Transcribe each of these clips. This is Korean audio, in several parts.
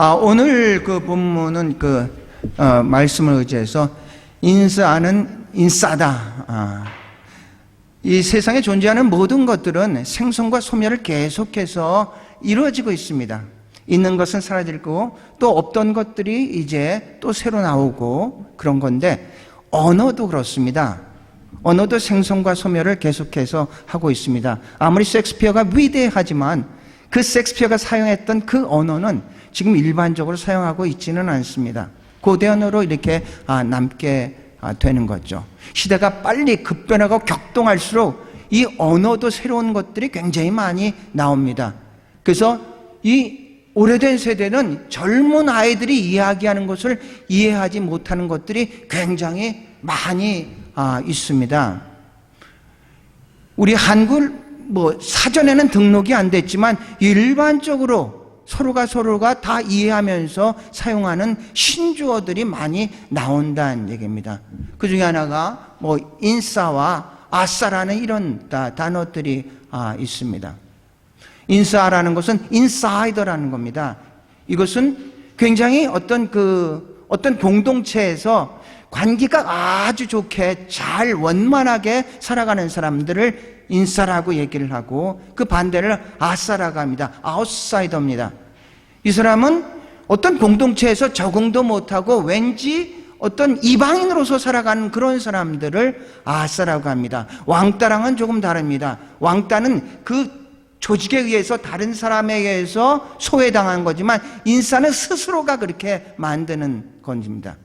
오늘 그 본문은 말씀을 의지해서 인싸는 인싸다. 이 세상에 존재하는 모든 것들은 생성과 소멸을 계속해서 이루어지고 있습니다. 있는 것은 사라질 거고 또 없던 것들이 이제 또 새로 나오고 그런 건데, 언어도 그렇습니다. 언어도 생성과 소멸을 계속해서 하고 있습니다. 아무리 셰익스피어가 위대하지만 그 셰익스피어가 사용했던 그 언어는 지금 일반적으로 사용하고 있지는 않습니다. 고대 언어로 이렇게 남게 되는 거죠. 시대가 빨리 급변하고 격동할수록 이 언어도 새로운 것들이 굉장히 많이 나옵니다. 그래서 이 오래된 세대는 젊은 아이들이 이야기하는 것을 이해하지 못하는 것들이 굉장히 많이 있습니다. 우리 한글 사전에는 등록이 안 됐지만 일반적으로 서로가 다 이해하면서 사용하는 신조어들이 많이 나온다는 얘기입니다. 그 중에 하나가 인싸와 아싸라는 이런 단어들이 있습니다. 인싸라는 것은 인사이더라는 겁니다. 이것은 굉장히 어떤 공동체에서 관계가 아주 좋게 잘 원만하게 살아가는 사람들을 인싸라고 얘기를 하고, 그 반대를 아싸라고 합니다. 아웃사이더입니다. 이 사람은 어떤 공동체에서 적응도 못하고 왠지 어떤 이방인으로서 살아가는 그런 사람들을 아싸라고 합니다. 왕따랑은 조금 다릅니다. 왕따는 그 조직에 의해서, 다른 사람에 의해서 소외당한 거지만, 인싸는 스스로가 그렇게 만드는 겁니다.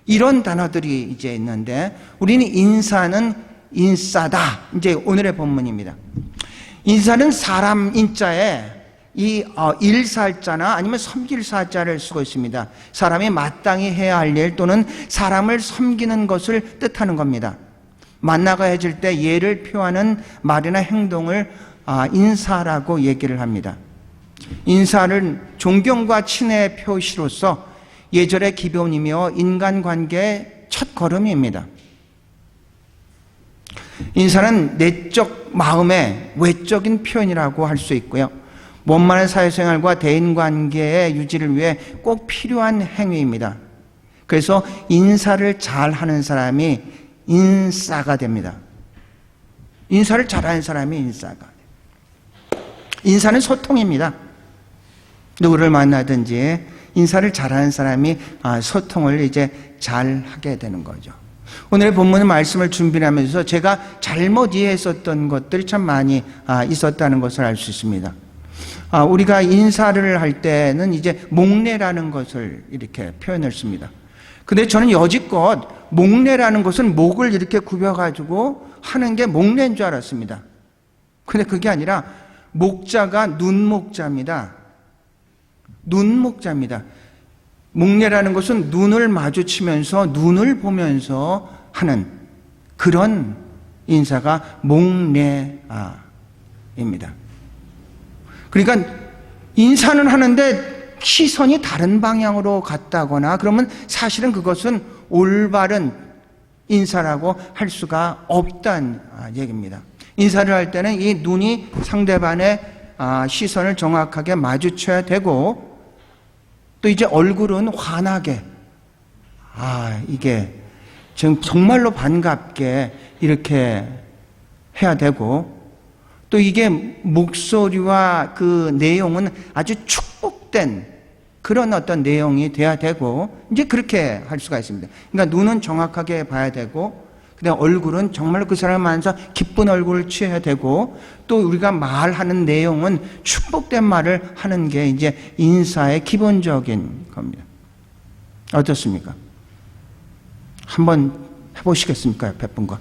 이런 단어들이 이제 있는데, 우리는 인사는 인싸다. 이제 오늘의 본문입니다. 인사는 사람 인자에 이 일살자나 아니면 섬길사자를 쓰고 있습니다. 사람이 마땅히 해야 할 일 또는 사람을 섬기는 것을 뜻하는 겁니다. 만나가 해질 때 예를 표하는 말이나 행동을 인사라고 얘기를 합니다. 인사는 존경과 친애의 표시로서 예절의 기본이며 인간관계의 첫 걸음입니다. 인사는 내적 마음의 외적인 표현이라고 할 수 있고요, 원만한 사회생활과 대인관계의 유지를 위해 꼭 필요한 행위입니다. 그래서 인사를 잘하는 사람이 인싸가 됩니다. 인사를 잘하는 사람이 인싸가 돼요. 인사는 소통입니다. 누구를 만나든지 인사를 잘하는 사람이 소통을 이제 잘하게 되는 거죠. 오늘의 본문 말씀을 준비하면서 제가 잘못 이해했었던 것들이 참 많이 있었다는 것을 알 수 있습니다. 우리가 인사를 할 때는 이제 목례라는 것을 이렇게 표현을 씁니다. 근데 저는 여지껏 목례라는 것은 목을 이렇게 굽여가지고 하는 게 목례인 줄 알았습니다. 근데 그게 아니라 목자가 눈목자입니다. 눈목자입니다. 목례라는 것은 눈을 마주치면서 눈을 보면서 하는 그런 인사가 목례입니다. 그러니까 인사는 하는데 시선이 다른 방향으로 갔다거나 그러면 사실은 그것은 올바른 인사라고 할 수가 없다는 얘기입니다. 인사를 할 때는 이 눈이 상대방의 시선을 정확하게 마주쳐야 되고, 또 이제 얼굴은 환하게, 이게 정말로 반갑게 이렇게 해야 되고, 또 이게 목소리와 그 내용은 아주 축복된 그런 어떤 내용이 돼야 되고, 이제 그렇게 할 수가 있습니다. 그러니까 눈은 정확하게 봐야 되고, 그다음 얼굴은 정말로 그 사람을 만나서 기쁜 얼굴을 취해야 되고, 또 우리가 말하는 내용은 축복된 말을 하는 게 이제 인사의 기본적인 겁니다. 어떻습니까? 한번 해보시겠습니까? 옆에 분과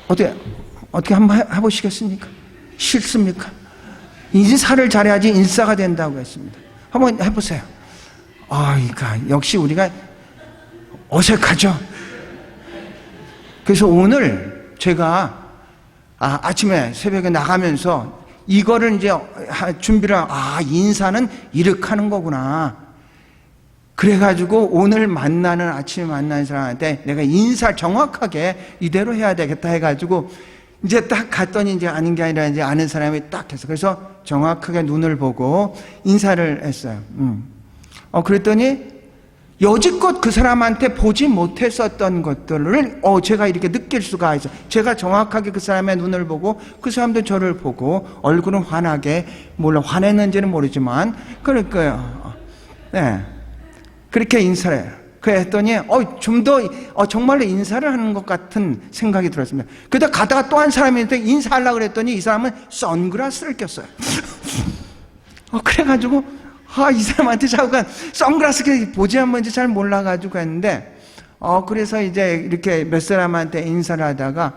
어떻게 한번 해보시겠습니까? 싫습니까? 인사를 잘해야지 인싸가 된다고 했습니다. 한번 해보세요. 그러니까 역시 우리가 어색하죠. 그래서 오늘 제가 아침에 새벽에 나가면서 이거를 이제 준비를 인사는 이렇게 하는 거구나. 그래가지고 오늘 아침에 만나는 사람한테 내가 인사 정확하게 이대로 해야 되겠다 해가지고 이제 딱 갔더니 이제 아닌 게 아니라 이제 아는 사람이 딱 됐어. 그래서 정확하게 눈을 보고 인사를 했어요. 그랬더니 여지껏 그 사람한테 보지 못했었던 것들을 제가 이렇게 느낄 수가 있어요. 제가 정확하게 그 사람의 눈을 보고 그 사람도 저를 보고 얼굴은 환하게, 물론 화냈는지는 모르지만 그럴 거예요. 네. 그렇게 인사를 해요. 그랬더니 좀 더 정말로 인사를 하는 것 같은 생각이 들었습니다. 그러다 가다가 또 한 사람이 있는데 인사하려고 그랬더니 이 사람은 선글라스를 꼈어요. 그래가지고 이 사람한테 자꾸 선글라스 보지 않는지 잘 몰라가지고 했는데 그래서 이제 이렇게 몇 사람한테 인사를 하다가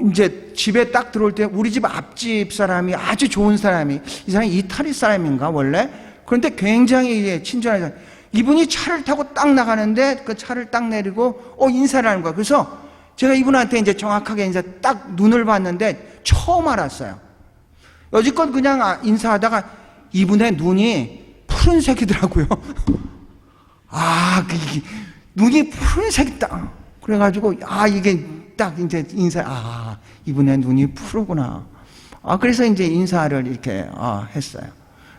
이제 집에 딱 들어올 때 우리 집 앞집 사람이 아주 좋은 사람이, 이 사람이 이탈리 사람인가 원래? 그런데 굉장히 친절한 사람. 이분이 차를 타고 딱 나가는데 그 차를 딱 내리고 인사를 하는 거야. 그래서 제가 이분한테 이제 정확하게 딱 눈을 봤는데 처음 알았어요. 여지껏 그냥 인사하다가 이분의 눈이 푸른색이더라고요. 눈이 푸른색이다. 그래가지고 이게 딱 이제 이분의 눈이 푸르구나. 그래서 이제 인사를 이렇게 했어요.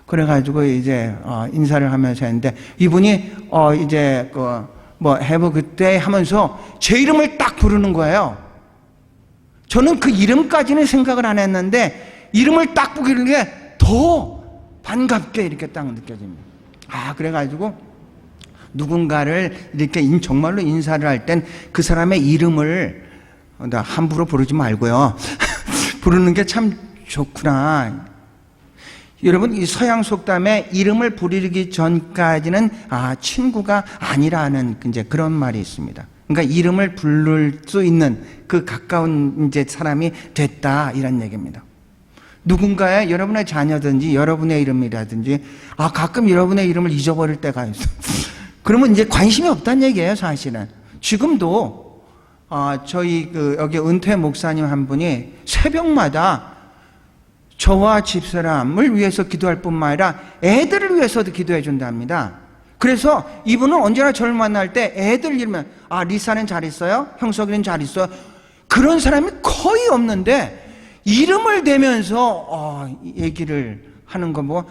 그래가지고 이제 인사를 하면서 했는데 이분이 이제 have a good day 하면서 제 이름을 딱 부르는 거예요. 저는 그 이름까지는 생각을 안 했는데 이름을 딱 부르길래 더 반갑게 이렇게 딱 느껴집니다. 그래가지고 누군가를 이렇게 정말로 인사를 할 땐 그 사람의 이름을 함부로 부르지 말고요. 부르는 게 참 좋구나. 여러분, 이 서양 속담에 이름을 부르기 전까지는 친구가 아니라는 이제 그런 말이 있습니다. 그러니까 이름을 부를 수 있는 그 가까운 이제 사람이 됐다, 이런 얘기입니다. 누군가의 여러분의 자녀든지 여러분의 이름이라든지 가끔 여러분의 이름을 잊어버릴 때가 있어요. 그러면 이제 관심이 없다는 얘기예요, 사실은. 지금도 저희 여기 은퇴 목사님 한 분이 새벽마다 저와 집사람을 위해서 기도할 뿐만 아니라 애들을 위해서도 기도해 준답니다. 그래서 이분은 언제나 저를 만날 때 애들 이러면 리사는 잘 있어요? 형석이는 잘 있어요? 그런 사람이 거의 없는데 이름을 대면서 얘기를 하는 거 보고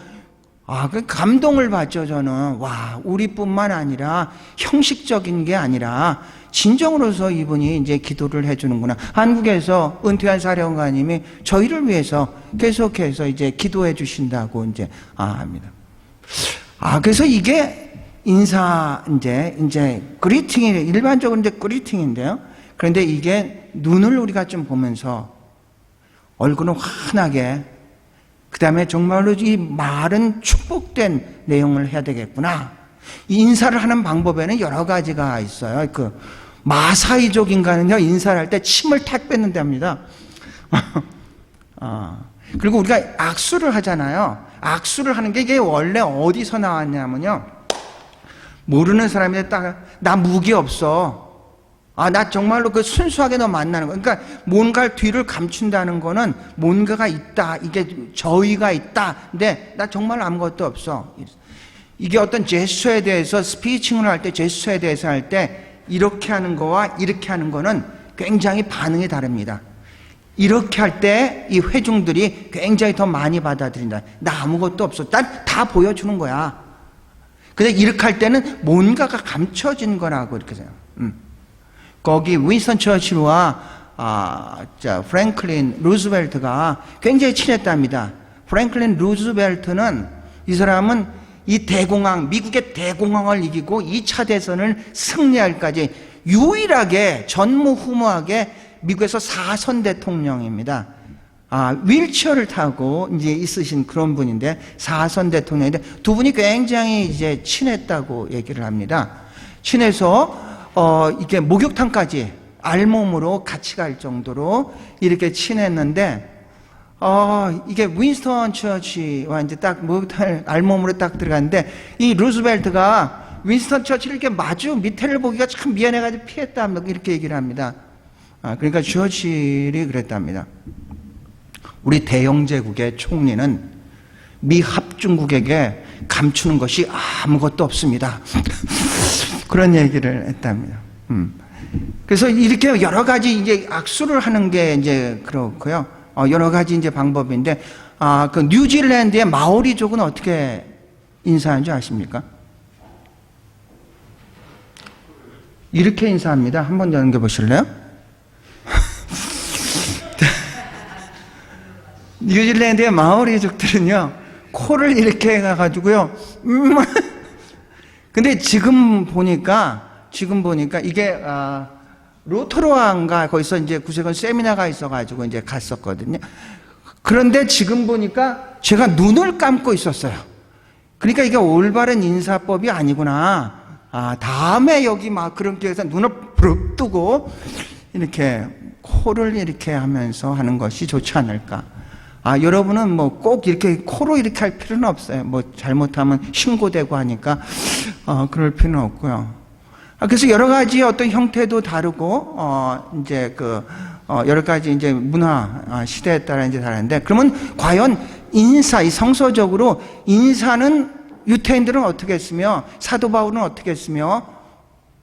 그 감동을 받죠. 저는 우리뿐만 아니라 형식적인 게 아니라 진정으로서 이분이 이제 기도를 해주는구나. 한국에서 은퇴한 사령관님이 저희를 위해서 계속해서 이제 기도해 주신다고 이제 합니다. 그래서 이게 인사 이제 그리팅이 일반적으로 이제 그리팅인데요. 그런데 이게 눈을 우리가 좀 보면서 얼굴은 환하게, 그 다음에 정말로 이 말은 축복된 내용을 해야 되겠구나. 이 인사를 하는 방법에는 여러 가지가 있어요. 마사이족 인간은요, 인사를 할 때 침을 탁 뱉는답니다. 그리고 우리가 악수를 하잖아요. 악수를 하는 게 이게 원래 어디서 나왔냐면요, 모르는 사람이 나 무기 없어. 나 정말로 순수하게 너 만나는 거. 그러니까 뭔가를 뒤를 감춘다는 거는 뭔가가 있다. 이게 저의가 있다. 근데 나 정말 아무것도 없어. 이게 어떤 제스처에 대해서 스피칭을 할 때, 제스처에 대해서 할 때 이렇게 하는 거와 이렇게 하는 거는 굉장히 반응이 다릅니다. 이렇게 할 때 이 회중들이 굉장히 더 많이 받아들인다. 나 아무것도 없어. 난 다 보여주는 거야. 근데 이렇게 할 때는 뭔가가 감춰진 거라고 이렇게 생각해요. 거기 윈스턴 처칠과 프랭클린 루즈벨트가 굉장히 친했답니다. 프랭클린 루즈벨트는, 이 사람은 이 대공황, 미국의 대공황을 이기고 2차 대선을 승리할까지 유일하게 전무후무하게 미국에서 4선 대통령입니다. 휠체어를 타고 이제 있으신 그런 분인데 4선 대통령인데 두 분이 굉장히 이제 친했다고 얘기를 합니다. 친해서 이게 목욕탕까지 알몸으로 같이 갈 정도로 이렇게 친했는데, 이게 윈스턴 처치와 이제 딱 목욕탕 알몸으로 딱 들어갔는데, 이 루즈벨트가 윈스턴 처치를 이렇게 마주 밑에를 보기가 참 미안해가지고 피했다, 이렇게 얘기를 합니다. 그러니까 처칠이 그랬답니다. 우리 대영제국의 총리는 미 합중국에게 감추는 것이 아무것도 없습니다. 그런 얘기를 했답니다. 그래서 이렇게 여러 가지 이제 악수를 하는 게 이제 그렇고요. 여러 가지 이제 방법인데, 그 뉴질랜드의 마오리족은 어떻게 인사하는 줄 아십니까? 이렇게 인사합니다. 한번 넘겨보실래요? 뉴질랜드의 마오리족들은요, 코를 이렇게 해가지고요, 근데 지금 보니까 이게, 로토로아인가 거기서 이제 구세군 세미나가 있어가지고 이제 갔었거든요. 그런데 지금 보니까 제가 눈을 감고 있었어요. 그러니까 이게 올바른 인사법이 아니구나. 다음에 여기 막 그런 기회에서 눈을 부릅 뜨고 이렇게 코를 이렇게 하면서 하는 것이 좋지 않을까. 여러분은 뭐 꼭 이렇게 코로 이렇게 할 필요는 없어요. 뭐 잘못하면 신고되고 하니까, 그럴 필요는 없고요. 그래서 여러 가지 어떤 형태도 다르고, 이제 여러 가지 이제 문화, 시대에 따라 이제 다른데, 그러면 과연 인사, 이 성서적으로 인사는 유태인들은 어떻게 했으며, 사도 바울은 어떻게 했으며,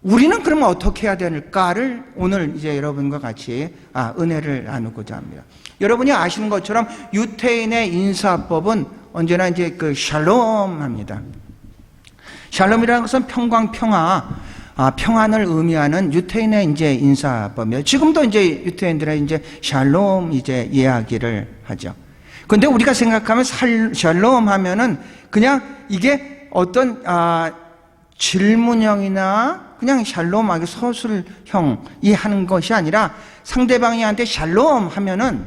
우리는 그러면 어떻게 해야 될까를 오늘 이제 여러분과 같이 은혜를 나누고자 합니다. 여러분이 아시는 것처럼 유태인의 인사법은 언제나 이제 샬롬 합니다. 샬롬이라는 것은 평강, 평화, 평안을 의미하는 유태인의 이제 인사법이에요. 지금도 이제 유태인들의 이제 샬롬 이제 이야기를 하죠. 근데 우리가 생각하면 샬롬 하면은 그냥 이게 어떤, 질문형이나 그냥 샬롬하게 서술형이 하는 것이 아니라 상대방이한테 샬롬 하면은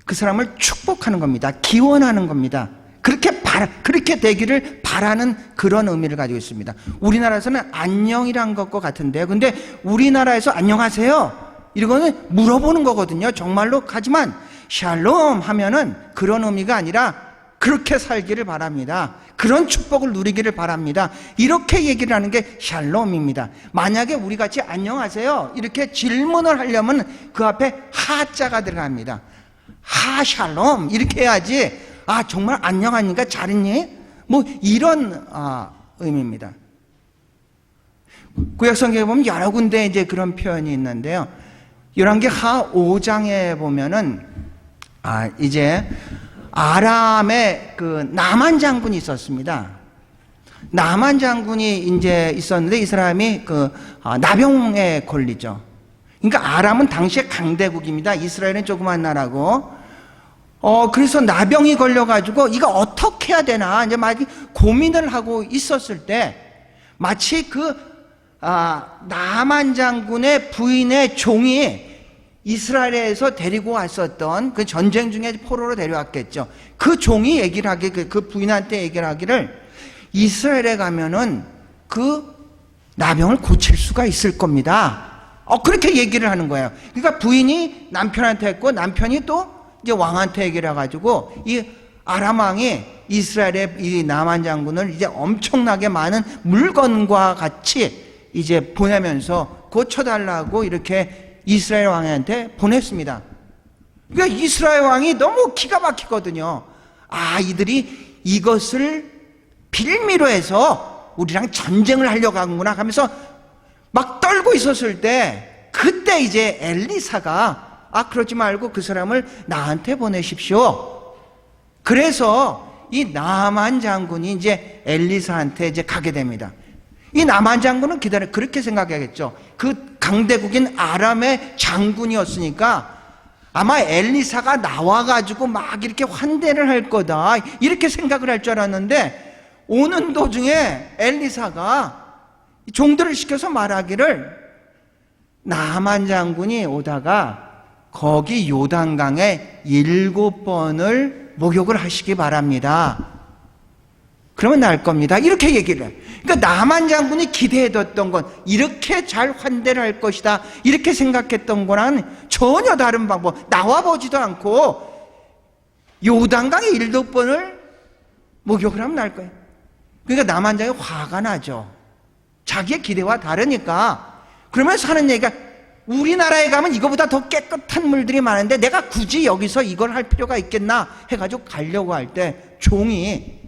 그 사람을 축복하는 겁니다. 기원하는 겁니다. 그렇게 되기를 바라는 그런 의미를 가지고 있습니다. 우리나라에서는 안녕이란 것과 같은데요. 근데 우리나라에서 안녕하세요, 이거는 물어보는 거거든요. 정말로. 하지만 샬롬 하면은 그런 의미가 아니라 그렇게 살기를 바랍니다. 그런 축복을 누리기를 바랍니다. 이렇게 얘기를 하는 게 샬롬입니다. 만약에 우리 같이 안녕하세요 이렇게 질문을 하려면 그 앞에 하자가 들어갑니다. 샬롬 이렇게 해야지, 정말 안녕하니까 잘 있니? 뭐 이런 의미입니다. 구약성경에 보면 여러 군데 이제 그런 표현이 있는데요. 열왕기 하 5장에 보면은 이제 아람의 나만 장군이 있었습니다. 나만 장군이 이제 있었는데 이 사람이 나병에 걸리죠. 그러니까 아람은 당시에 강대국입니다. 이스라엘은 조그만 나라고. 그래서 나병이 걸려가지고 이거 어떻게 해야 되나 이제 막 고민을 하고 있었을 때 마치 나만 장군의 부인의 종이 이스라엘에서 데리고 왔었던 그 전쟁 중에 포로로 데려왔겠죠. 그 종이 얘기를 하기를, 그 부인한테 얘기를 하기를, 이스라엘에 가면은 그 나병을 고칠 수가 있을 겁니다. 그렇게 얘기를 하는 거예요. 그러니까 부인이 남편한테 했고, 남편이 또 이제 왕한테 얘기를 해가지고, 이 아람 왕이 이스라엘의 이 나만 장군을 이제 엄청나게 많은 물건과 같이 이제 보내면서 고쳐달라고 이렇게 이스라엘 왕한테 보냈습니다. 그러니까 이스라엘 왕이 너무 기가 막히거든요. 이들이 이것을 빌미로 해서 우리랑 전쟁을 하려고 하는구나 하면서 막 떨고 있었을 때, 그때 이제 엘리사가 그러지 말고 그 사람을 나한테 보내십시오. 그래서 이 나만 장군이 이제 엘리사한테 이제 가게 됩니다. 이 나만 장군은 그렇게 생각하겠죠. 그 강대국인 아람의 장군이었으니까 아마 엘리사가 나와가지고 막 이렇게 환대를 할 거다, 이렇게 생각을 할 줄 알았는데, 오는 도중에 엘리사가 종들을 시켜서 말하기를, 나만 장군이 오다가 거기 요단강에 7번을 목욕을 하시기 바랍니다. 그러면 나을 겁니다. 이렇게 얘기를 해요. 그러니까 나만 장군이 기대해뒀던 건 이렇게 잘 환대를 할 것이다, 이렇게 생각했던 거랑 전혀 다른 방법, 나와보지도 않고 요단강에 7번을 목욕을 하면 나을 거예요. 그러니까 나만 장이 화가 나죠. 자기의 기대와 다르니까. 그러면서 하는 얘기가, 우리나라에 가면 이거보다 더 깨끗한 물들이 많은데 내가 굳이 여기서 이걸 할 필요가 있겠나 해가지고 가려고 할 때 종이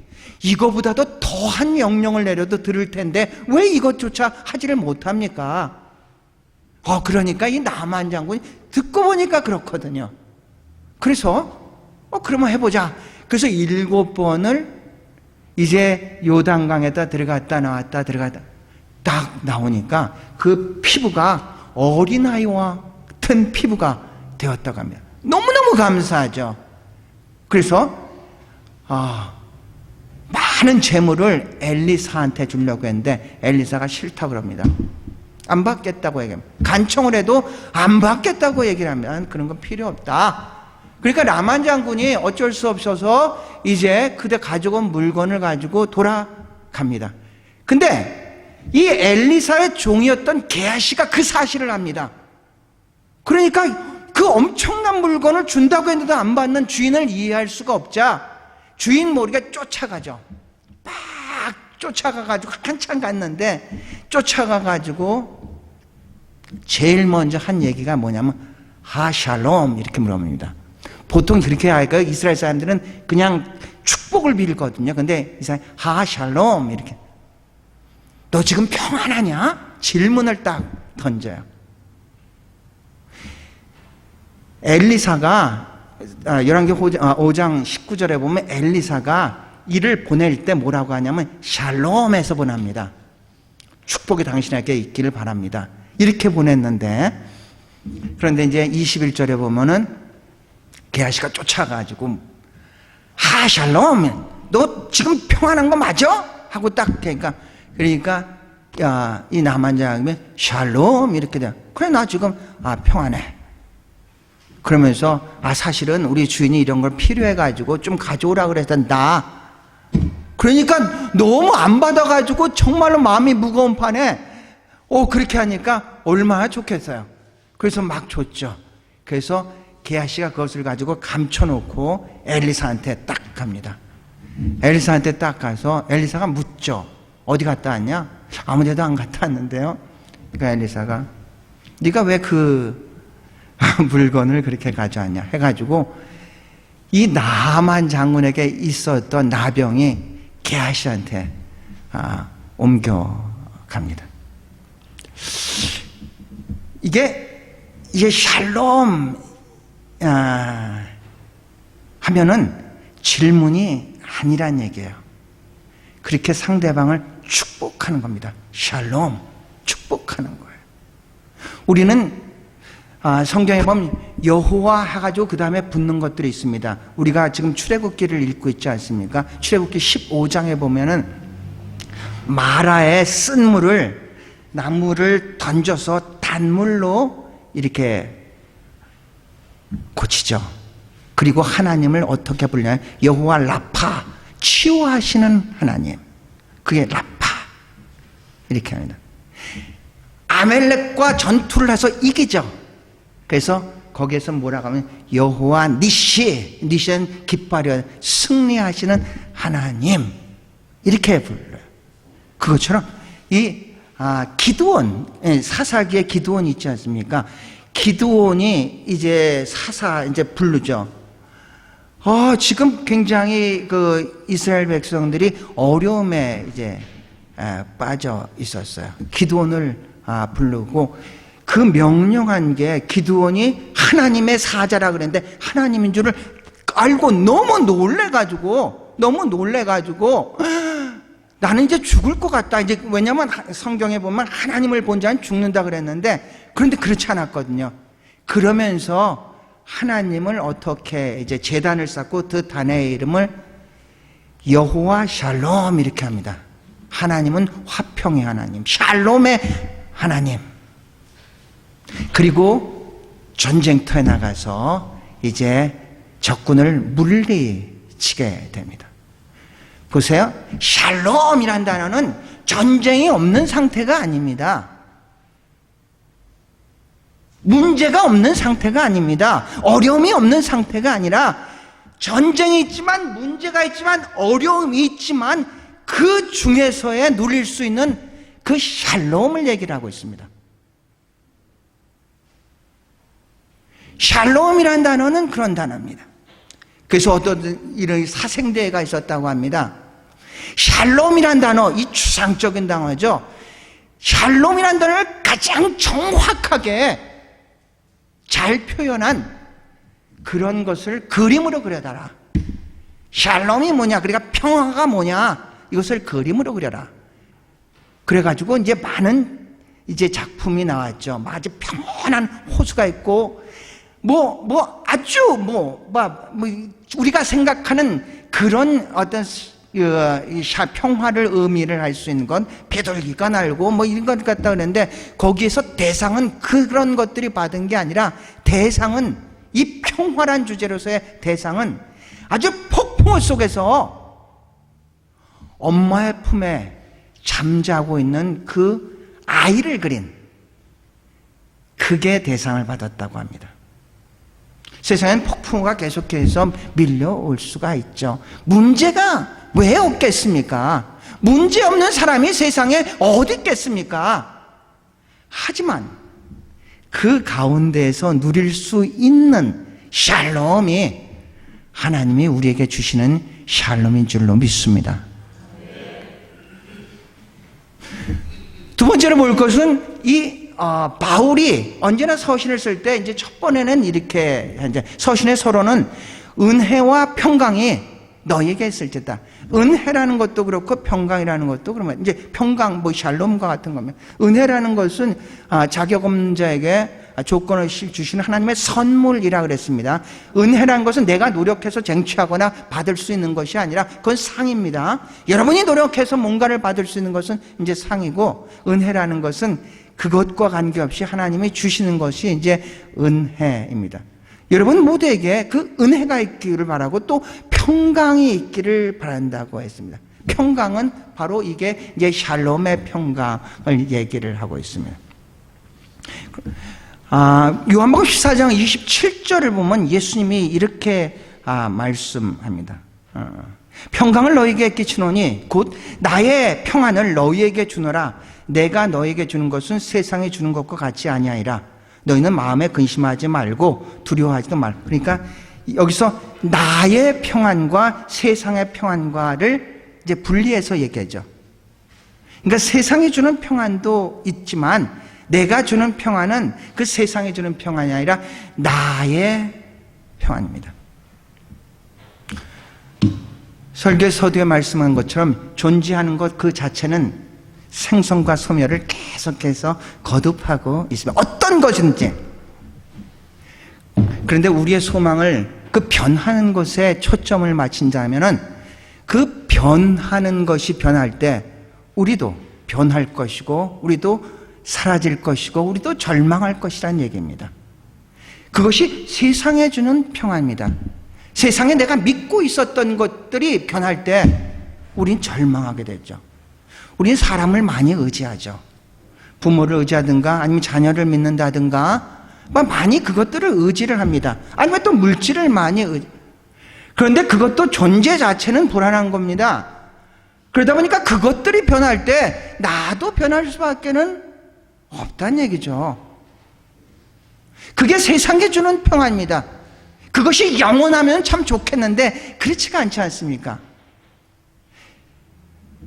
이거보다도 더한 명령을 내려도 들을 텐데 왜 이것조차 하지를 못합니까? 그러니까 이 나만 장군이 듣고 보니까 그렇거든요. 그래서 그러면 해보자. 그래서 7번을 이제 요단강에다 들어갔다 나왔다 들어갔다 딱 나오니까 그 피부가 어린아이와 같은 피부가 되었다고 합니다. 너무너무 감사하죠. 그래서 많은 재물을 엘리사한테 주려고 했는데 엘리사가 싫다고 그럽니다. 안 받겠다고 얘기합니다. 간청을 해도 안 받겠다고 얘기를 하면 그런 건 필요 없다. 그러니까 나만 장군이 어쩔 수 없어서 이제 그때 가져온 물건을 가지고 돌아갑니다. 근데 이 엘리사의 종이었던 게하시가 그 사실을 압니다. 그러니까 그 엄청난 물건을 준다고 했는데 안 받는 주인을 이해할 수가 없자 주인 모르게 쫓아가죠. 막 쫓아가가지고 한참 갔는데 쫓아가가지고 제일 먼저 한 얘기가 뭐냐면 하샬롬 이렇게 물어봅니다. 보통 그렇게 하니까 이스라엘 사람들은 그냥 축복을 빌거든요. 근데 이 사람이 하샬롬 이렇게 너 지금 평안하냐? 질문을 딱 던져요. 엘리사가 열왕기 5장 19절에 보면 엘리사가 이를 보낼 때 뭐라고 하냐면 샬롬에서 보냅니다. 축복이 당신에게 있기를 바랍니다. 이렇게 보냈는데 그런데 이제 21절에 보면은 게하시가 쫓아가지고 샬롬 너 지금 평안한 거 맞아? 하고 딱 그러니까 이 나만 장군이 샬롬 이렇게 돼. 그래 나 지금 평안해. 그러면서 사실은 우리 주인이 이런 걸 필요해가지고 좀 가져오라 그랬단다. 그러니까 너무 안 받아가지고 정말로 마음이 무거운 판에 그렇게 하니까 얼마나 좋겠어요. 그래서 막 줬죠. 그래서 게하시가 그것을 가지고 감춰놓고 엘리사한테 딱 갑니다. 엘리사한테 딱 가서 엘리사가 묻죠. 어디 갔다 왔냐? 아무 데도 안 갔다 왔는데요. 그러니까 엘리사가 네가 왜 그 물건을 그렇게 가져왔냐 해가지고 이 나만 장군에게 있었던 나병이 게하시한테 옮겨갑니다. 이게 샬롬 하면은 질문이 아니란 얘기예요. 그렇게 상대방을 축복하는 겁니다. 샬롬, 축복하는 거예요. 우리는 성경에 보면 여호와 해가지고 그 다음에 붙는 것들이 있습니다. 우리가 지금 출애굽기를 읽고 있지 않습니까? 출애굽기 15장에 보면은 마라의 쓴 물을 나무를 던져서 단물로 이렇게 고치죠. 그리고 하나님을 어떻게 부르냐면 여호와 라파, 치유하시는 하나님. 그게 라파 이렇게 합니다. 아멜렉과 전투를 해서 이기죠. 그래서 거기에서 뭐라고 하면 여호와 니시는 깃발이 승리하시는 하나님 이렇게 불러요. 그것처럼 이 기드온, 사사기에 기드온 있지 않습니까? 기드온이 이제 이제 부르죠. 지금 굉장히 그 이스라엘 백성들이 어려움에 이제 빠져 있었어요. 기드온을 부르고 그 명령한 게 기드온이 하나님의 사자라 그랬는데 하나님인 줄을 알고 너무 놀래가지고 나는 이제 죽을 것 같다. 이제 왜냐면 성경에 보면 하나님을 본 자는 죽는다 그랬는데 그런데 그렇지 않았거든요. 그러면서 하나님을 어떻게 이제 제단을 쌓고 그 단의 이름을 여호와 샬롬 이렇게 합니다. 하나님은 화평의 하나님, 샬롬의 하나님. 그리고 전쟁터에 나가서 이제 적군을 물리치게 됩니다. 보세요. 샬롬이란 단어는 전쟁이 없는 상태가 아닙니다. 문제가 없는 상태가 아닙니다. 어려움이 없는 상태가 아니라 전쟁이 있지만 문제가 있지만 어려움이 있지만 그 중에서의 누릴 수 있는 그 샬롬을 얘기를 하고 있습니다. 샬롬이란 단어는 그런 단어입니다. 그래서 어떤 이런 사생대회가 있었다고 합니다. 샬롬이란 단어, 이 추상적인 단어죠. 샬롬이라는 단어를 가장 정확하게 잘 표현한 그런 것을 그림으로 그려달라. 샬롬이 뭐냐? 그러니까 평화가 뭐냐? 이것을 그림으로 그려라. 그래가지고 이제 많은 이제 작품이 나왔죠. 아주 평온한 호수가 있고, 아주 우리가 생각하는 그런 어떤 평화를 의미를 할 수 있는 건 비둘기가 날고 이런 것 같다 그러는데, 거기에서 대상은 그런 것들이 받은 게 아니라, 대상은 이 평화란 주제로서의 대상은 아주 폭풍 속에서 엄마의 품에 잠자고 있는 그 아이를 그린, 그게 대상을 받았다고 합니다. 세상엔 폭풍우가 계속해서 밀려올 수가 있죠. 문제가 왜 없겠습니까? 문제 없는 사람이 세상에 어디 있겠습니까? 하지만 그 가운데에서 누릴 수 있는 샬롬이 하나님이 우리에게 주시는 샬롬인 줄로 믿습니다. 두 번째로 볼 것은 바울이 언제나 서신을 쓸 때 이제 첫 번에는 이렇게 이제 서신의 서론은 은혜와 평강이 너에게 있을지다. 은혜라는 것도 그렇고 평강이라는 것도 그러면 이제 평강 샬롬과 같은 거면, 은혜라는 것은 자격 없는 자에게 조건 없이 주시는 하나님의 선물이라 그랬습니다. 은혜라는 것은 내가 노력해서 쟁취하거나 받을 수 있는 것이 아니라 그건 상입니다. 여러분이 노력해서 뭔가를 받을 수 있는 것은 이제 상이고, 은혜라는 것은 그것과 관계없이 하나님이 주시는 것이 이제 은혜입니다. 여러분 모두에게 그 은혜가 있기를 바라고 또 평강이 있기를 바란다고 했습니다. 평강은 바로 이게 이제 샬롬의 평강을 얘기를 하고 있습니다. 요한복음 14장 27절을 보면 예수님이 이렇게 말씀합니다. 평강을 너희에게 끼치노니 곧 나의 평안을 너희에게 주노라. 내가 너희에게 주는 것은 세상에 주는 것과 같이 아니하리라. 너희는 마음에 근심하지 말고 두려워하지도 말고. 그러니까 여기서 나의 평안과 세상의 평안과를 이제 분리해서 얘기하죠. 그러니까 세상이 주는 평안도 있지만 내가 주는 평안은 그 세상이 주는 평안이 아니라 나의 평안입니다. 설교 서두에 말씀한 것처럼 존재하는 것 그 자체는 생선과 소멸을 계속해서 거듭하고 있습니다. 어떤 것인지. 그런데 우리의 소망을 그 변하는 것에 초점을 맞춘다면은 그 변하는 것이 변할 때 우리도 변할 것이고, 우리도 사라질 것이고, 우리도 절망할 것이라는 얘기입니다. 그것이 세상에 주는 평안입니다. 세상에 내가 믿고 있었던 것들이 변할 때 우린 절망하게 되죠. 우리는 사람을 많이 의지하죠. 부모를 의지하든가 아니면 자녀를 믿는다든가 많이 그것들을 의지를 합니다. 아니면 또 물질을 많이 그런데 그것도 존재 자체는 불안한 겁니다. 그러다 보니까 그것들이 변할 때 나도 변할 수밖에는 없다는 얘기죠. 그게 세상에 주는 평안입니다. 그것이 영원하면 참 좋겠는데 그렇지가 않지 않습니까?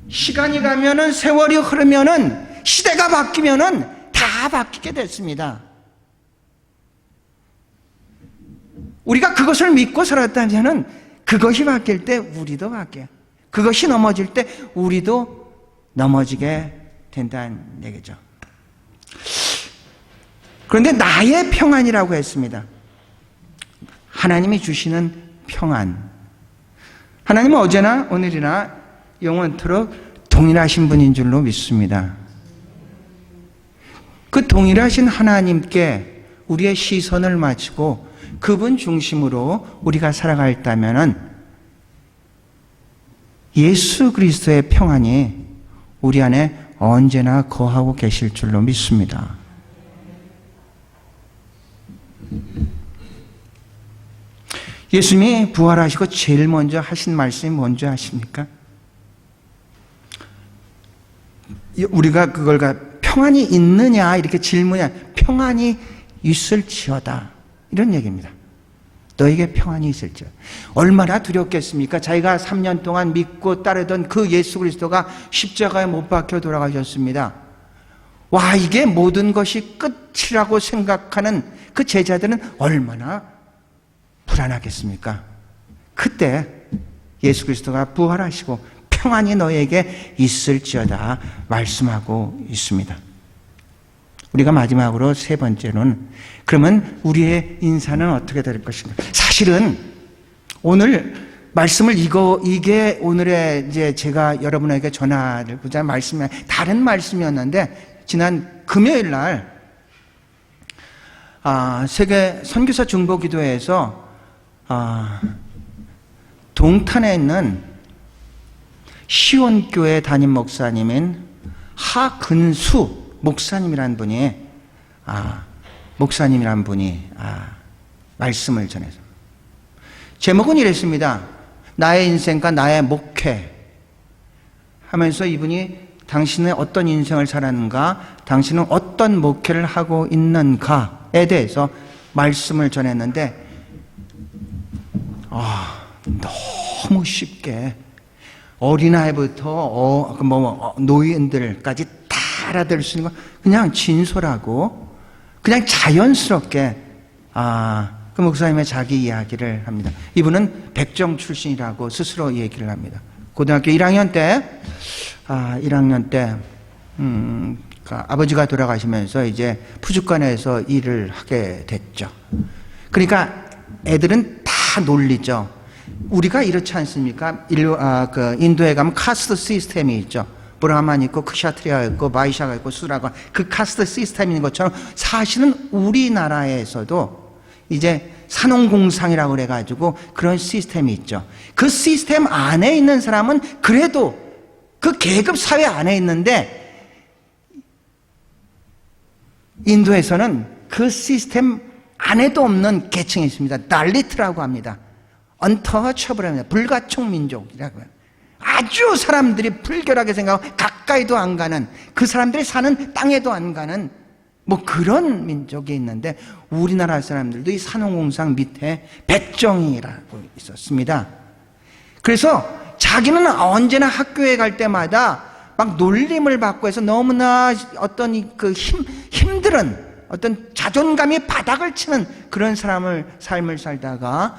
시간이 가면은, 세월이 흐르면은, 시대가 바뀌면은 다 바뀌게 됐습니다. 우리가 그것을 믿고 살았다면은 그것이 바뀔 때 우리도 바뀌어요. 그것이 넘어질 때 우리도 넘어지게 된다는 얘기죠. 그런데 나의 평안이라고 했습니다. 하나님이 주시는 평안. 하나님은 어제나 오늘이나 영원토록 동일하신 분인 줄로 믿습니다. 그 동일하신 하나님께 우리의 시선을 맞추고 그분 중심으로 우리가 살아갈다면은 예수 그리스도의 평안이 우리 안에 언제나 거하고 계실 줄로 믿습니다. 예수님이 부활하시고 제일 먼저 하신 말씀이 뭔지 아십니까? 우리가 그걸 평안이 있느냐 이렇게 질문해, 평안이 있을지어다 이런 얘기입니다. 너에게 평안이 있을지어다. 얼마나 두렵겠습니까? 자기가 3년 동안 믿고 따르던 그 예수 그리스도가 십자가에 못 박혀 돌아가셨습니다. 와, 이게 모든 것이 끝이라고 생각하는 그 제자들은 얼마나 불안하겠습니까? 그때 예수 그리스도가 부활하시고 평안이 너에게 있을지어다 말씀하고 있습니다. 우리가 마지막으로 세 번째로는, 그러면 우리의 인사는 어떻게 될 것인가? 사실은 오늘 말씀을 이게 오늘의 이제 제가 여러분에게 전하고자 말씀이 다른 말씀이었는데, 지난 금요일 날 세계 선교사 중보기도회에서 동탄에 있는 시온교회 담임 목사님인 하근수 목사님이란 분이 말씀을 전해서 제목은 이랬습니다. 나의 인생과 나의 목회 하면서 이분이 당신은 어떤 인생을 살았는가, 당신은 어떤 목회를 하고 있는가에 대해서 말씀을 전했는데 너무 쉽게 어린아이부터 노인들까지 다 알아들을 수 있는 거, 그냥 진솔하고 그냥 자연스럽게 그 목사님의 자기 이야기를 합니다. 이분은 백정 출신이라고 스스로 얘기를 합니다. 고등학교 1학년 때 아버지가 돌아가시면서 이제 푸주간에서 일을 하게 됐죠. 그러니까 애들은 다 놀리죠. 우리가 이렇지 않습니까? 인도에 가면 카스트 시스템이 있죠. 브라만 있고 크샤트리아가 있고 바이샤가 있고 수라가, 그 카스트 시스템이 있는 것처럼 사실은 우리나라에서도 이제 산업공상이라고 그래가지고 그런 시스템이 있죠. 그 시스템 안에 있는 사람은 그래도 그 계급 사회 안에 있는데, 인도에서는 그 시스템 안에도 없는 계층이 있습니다. 달리트라고 합니다. 언터처블합니다. 불가촉 민족이라고 해요. 아주 사람들이 불결하게 생각하고 가까이도 안 가는, 그 사람들이 사는 땅에도 안 가는 그런 민족이 있는데, 우리나라 사람들도 이 산업공상 밑에 백정이라고 있었습니다. 그래서 자기는 언제나 학교에 갈 때마다 막 놀림을 받고 해서 너무나 어떤 힘들은 어떤 자존감이 바닥을 치는 그런 삶을 살다가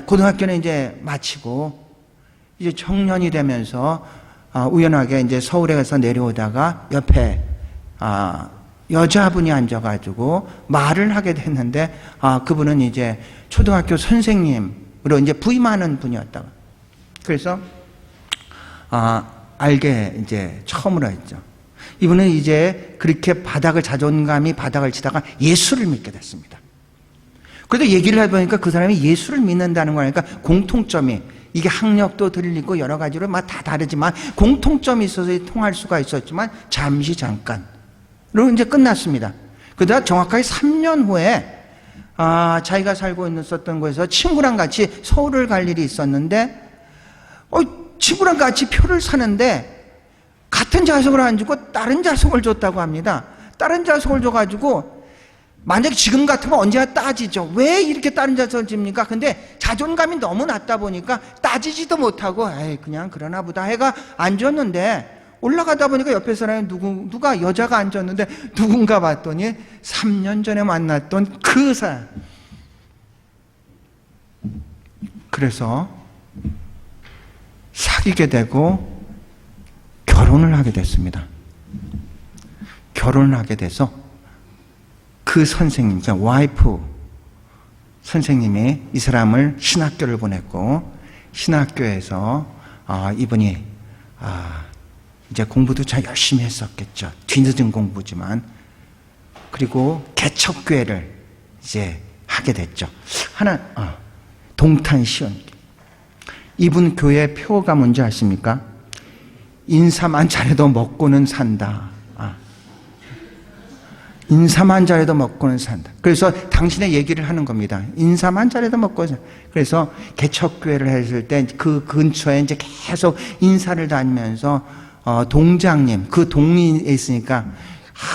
고등학교는 이제 마치고 이제 청년이 되면서 우연하게 이제 서울에 가서 내려오다가 옆에 여자분이 앉아가지고 말을 하게 됐는데, 그분은 이제 초등학교 선생님으로 이제 부임하는 분이었다고. 그래서 알게 이제 처음으로 했죠. 이분은 이제 그렇게 자존감이 바닥을 치다가 예수를 믿게 됐습니다. 그래도 얘기를 해보니까 그 사람이 예수를 믿는다는 거니까 공통점이, 이게 학력도 들리고 여러 가지로 다 다르지만 공통점이 있어서 통할 수가 있었지만 잠깐으로 이제 끝났습니다. 그러다 정확하게 3년 후에 자기가 살고 있었던 곳에서 친구랑 같이 서울을 갈 일이 있었는데, 친구랑 같이 표를 사는데 같은 좌석을 안 주고 다른 좌석을 줬다고 합니다. 다른 좌석을 줘가지고, 만약에 지금 같으면 언제나 따지죠. 왜 이렇게 다른 좌석을 줍니까? 근데 자존감이 너무 낮다 보니까 따지지도 못하고 그냥 그러나 보다 해가 앉았는데, 올라가다 보니까 옆에 사람이 누가 여자가 앉았는데 누군가 봤더니 3년 전에 만났던 그 사람. 그래서 사귀게 되고 결혼을 하게 됐습니다. 결혼을 하게 돼서 그 선생님, 와이프 선생님이 이 사람을 신학교를 보냈고, 신학교에서 이분이 이제 공부도 잘 열심히 했었겠죠. 뒤늦은 공부지만. 그리고 개척교회를 이제 하게 됐죠. 동탄 시온. 이분 교회 표가 뭔지 아십니까? 인사만 잘해도 먹고는 산다. 인사만 잘해도 먹고는 산다. 그래서 당신의 얘기를 하는 겁니다. 인사만 잘해도 먹고는 산다. 그래서 개척교회를 했을 때 그 근처에 이제 계속 인사를 다니면서 동장님, 그 동이 있으니까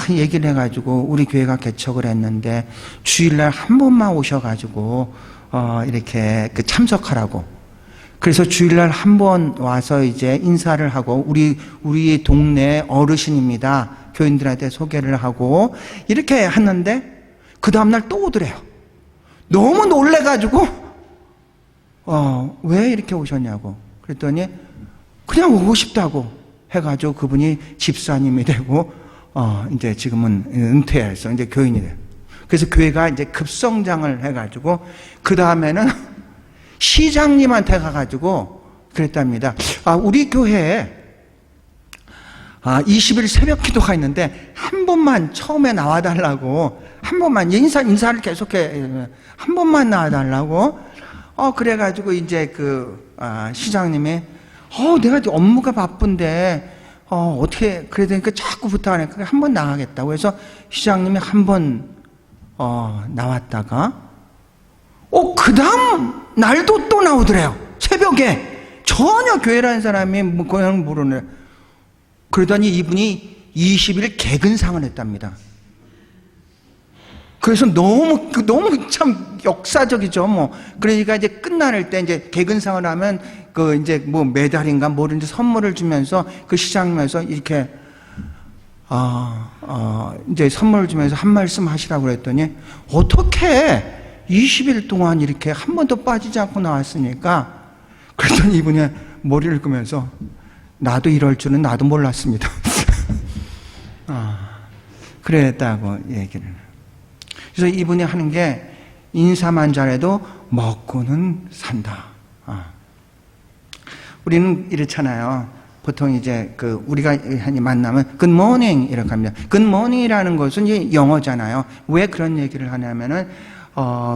얘기를 해가지고 우리 교회가 개척을 했는데 주일날 한 번만 오셔가지고 이렇게 참석하라고. 그래서 주일날 한 번 와서 이제 인사를 하고 우리 동네 어르신입니다. 교인들한테 소개를 하고 이렇게 했는데 그 다음날 또 오더래요. 너무 놀래가지고 왜 이렇게 오셨냐고 그랬더니 그냥 오고 싶다고 해가지고 그분이 집사님이 되고 이제 지금은 은퇴해서 이제 교인이 돼요. 그래서 교회가 이제 급성장을 해가지고 그 다음에는 시장님한테 가가지고 그랬답니다. 우리 교회에 20일 새벽 기도가 있는데 한 번만 처음에 나와달라고 한 번만 인사를 계속해 한 번만 나와달라고 그래가지고 이제 그 시장님이 내가 업무가 바쁜데 어떻게 그래야 되니까 자꾸 부탁하니까 한 번 나가겠다고 해서 시장님이 한 번 나왔다가 그 다음 날도 또 나오더래요. 새벽에 전혀 교회라는 사람이 뭐 그냥 모르네. 그러더니 이분이 20일 개근상을 했답니다. 그래서 너무 참 역사적이죠. 뭐 그러니까 이제 끝날 때 이제 개근상을 하면 그 이제 뭐 메달인가 뭐든지 선물을 주면서 그 시장님에서 이렇게 이제 선물을 주면서 한 말씀 하시라고 그랬더니 어떻게 20일 동안 이렇게 한 번도 빠지지 않고 나왔으니까 그랬더니 이분이 머리를 끄면서 나도 이럴 줄은 나도 몰랐습니다. 그랬다고 얘기를. 그래서 이분이 하는 게 인사만 잘해도 먹고는 산다. 우리는 이렇잖아요. 보통 이제 우리가 만나면 good morning 이렇게 합니다. good morning이라는 것은 이제 영어잖아요. 왜 그런 얘기를 하냐면은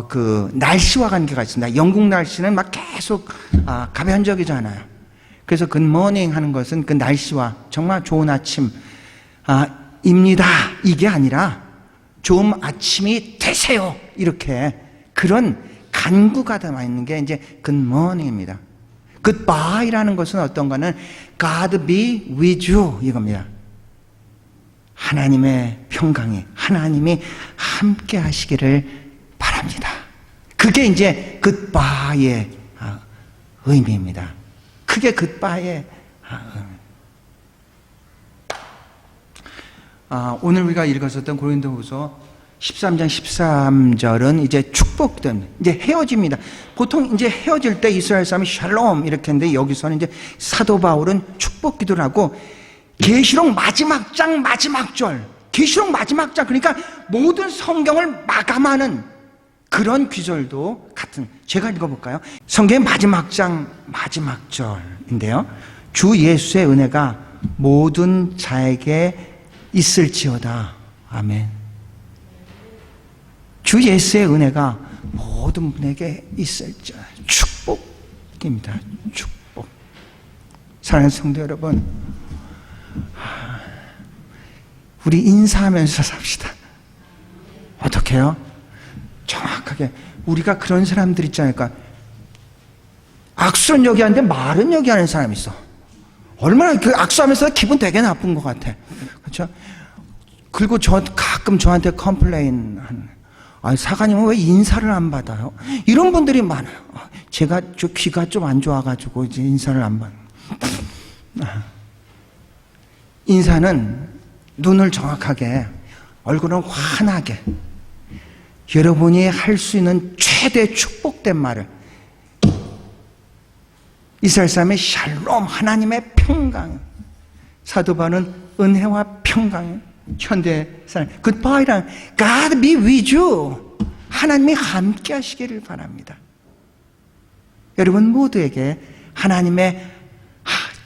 그 날씨와 관계가 있습니다. 영국 날씨는 막 계속 가변적이잖아요. 그래서 good morning 하는 것은 그 날씨와 정말 좋은 아침 입니다. 이게 아니라 좋은 아침이 되세요. 이렇게 그런 간구가 담아 있는 게 이제 good morning입니다. goodbye라는 것은 어떤가는 God be with you 이겁니다. 하나님의 평강이 하나님이 함께 하시기를 바랍니다. 그게 이제 goodbye의 의미입니다. 그게 goodbye의 오늘 우리가 읽었었던 고린도후서 13장 13절은 이제 축복됩니다. 이제 헤어집니다. 보통 이제 헤어질 때 이스라엘 사람이 샬롬 이렇게 했는데 여기서는 이제 사도 바울은 축복 기도를 하고 계시록 마지막 장 마지막 절 계시록 마지막 장 그러니까 모든 성경을 마감하는 그런 귀절도 같은 제가 읽어볼까요? 성경의 마지막 장 마지막 절인데요. 주 예수의 은혜가 모든 자에게 있을지어다. 아멘. 주 예수의 은혜가 모든 분에게 있을지어다. 축복입니다. 축복. 사랑하는 성도 여러분, 우리 인사하면서 삽시다. 어떻게 해요? 정확하게 우리가 그런 사람들 있지 않을까? 악수는 여기 하는데 말은 여기 하는 사람이 있어. 얼마나 그 악수하면서 기분 되게 나쁜 것 같아. 그렇죠? 그리고 가끔 저한테 컴플레인 하는 사관님은 왜 인사를 안 받아요? 이런 분들이 많아요. 제가 귀가 좀 안 좋아가지고 이제 인사를 안 받아요. 인사는 눈을 정확하게, 얼굴은 환하게, 여러분이 할 수 있는 최대 축복된 말을 이스라엘 사람의 샬롬, 하나님의 평강, 사도 바울은 은혜와 평강, 현대 사람 굿바이랑 God be with you, 하나님이 함께 하시기를 바랍니다. 여러분 모두에게 하나님의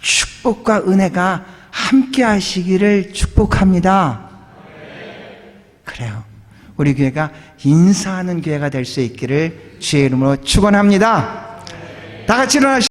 축복과 은혜가 함께 하시기를 축복합니다. 그래요. 우리 교회가 인사하는 교회가 될 수 있기를 주의 이름으로 축원합니다. 다 같이 일어나시죠.